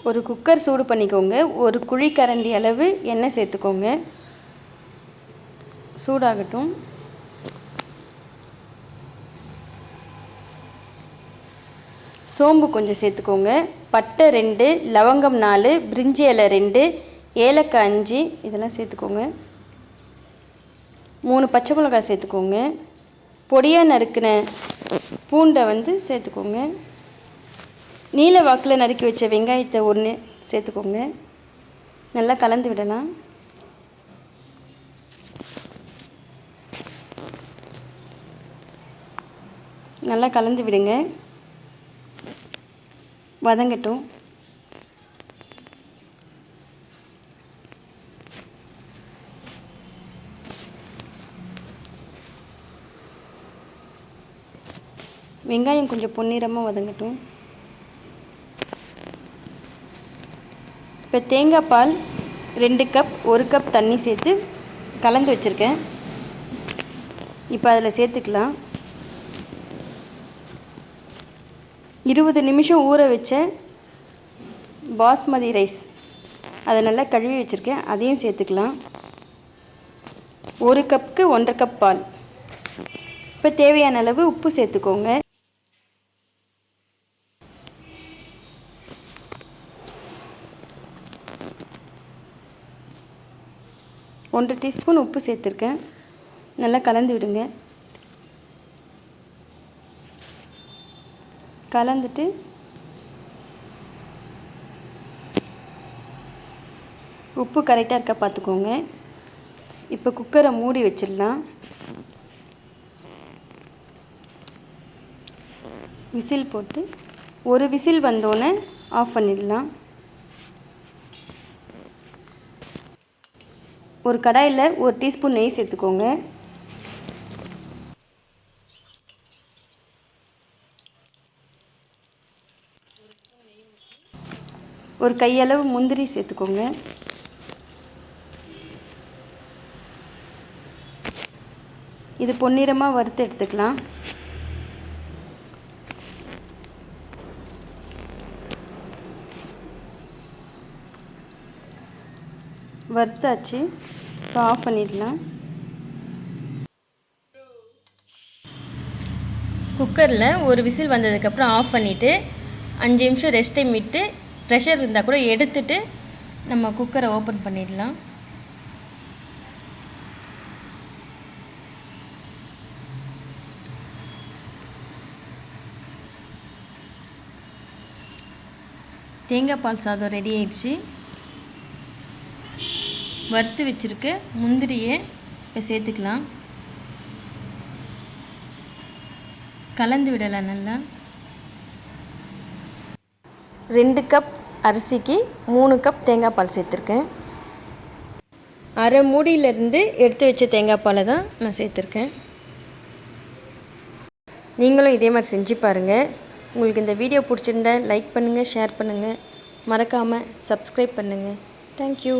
ஒரு குக்கர் சூடு பண்ணிக்கோங்க. ஒரு குழிக்கரண்டி அளவு எண்ணெய் சேர்த்துக்கோங்க. சூடாகட்டும். சோம்பு கொஞ்சம் சேர்த்துக்கோங்க. பட்டை 2, லவங்கம் 4, பிரிஞ்சி இலை 2, ஏலக்காய் 5 இதெல்லாம் சேர்த்துக்கோங்க. 3 பச்சை மிளகாய் சேர்த்துக்கோங்க. பொடியாக நறுக்கின பூண்டை சேர்த்துக்கோங்க. நீல வாக்கில் நறுக்கி வச்ச வெங்காயத்தை 1 சேர்த்துக்கோங்க. நல்லா கலந்து விடலாம். நல்லா கலந்து விடுங்க. வதங்கட்டும். வெங்காயம் கொஞ்சம் பொன்னிறமாக வதங்கட்டும். இப்போ தேங்காய் பால் 2 கப் 1 கப் தண்ணி சேர்த்து கலந்து வச்சுருக்கேன். இப்போ அதில் சேர்த்துக்கலாம். 20 நிமிஷம் ஊற வச்ச பாஸ்மதி ரைஸ் அதை நல்லா கழுவி வச்சுருக்கேன். அதையும் சேர்த்துக்கலாம். 1 கப்புக்கு 1.5 கப் பால். இப்போ தேவையான அளவு உப்பு சேர்த்துக்கோங்க. 1 டீஸ்பூன் உப்பு சேர்த்துருக்கேன். நல்லா கலந்து விடுங்க. கலந்துட்டு உப்பு கரெக்டாக இருக்கா பார்த்துக்கோங்க. இப்போ குக்கரை மூடி வச்சிடலாம். விசில் போட்டு ஒரு விசில் வந்தோடனே ஆஃப் பண்ணிடலாம். ஒரு கடாயில் 1 டீஸ்பூன் நெய் சேர்த்துக்கோங்க. ஒரு கையளவு முந்திரி சேர்த்துக்கோங்க. இது பொன்னிறமாக வறுத்து எடுத்துக்கலாம். வறுத்தாச்சு. இப்போ ஆஃப் பண்ணிடலாம். குக்கரில் ஒரு விசில் வந்ததுக்கப்புறம் ஆஃப் பண்ணிவிட்டு 5 நிமிஷம் ரெஸ்ட் டைம் விட்டு ப்ரெஷர் இருந்தால் கூட எடுத்துட்டு நம்ம குக்கரை ஓப்பன் பண்ணிடலாம். தேங்காய் பால் சாதம் ரெடி ஆயிடுச்சு. வறுத்து வச்சுருக்க முந்திரியை இப்போ சேர்த்துக்கலாம். கலந்து விடலாம் நல்லா. 2 கப் அரிசிக்கு 3 கப் தேங்காய் பால் சேர்த்துருக்கேன். அரை மூடியிலேருந்து எடுத்து வச்ச தேங்காய் பாலை தான் நான் சேர்த்துருக்கேன். நீங்களும் இதே மாதிரி செஞ்சு பாருங்கள். உங்களுக்கு இந்த வீடியோ பிடிச்சிருந்தா லைக் பண்ணுங்கள், ஷேர் பண்ணுங்கள், மறக்காமல் சப்ஸ்கிரைப் பண்ணுங்கள். தேங்க்யூ.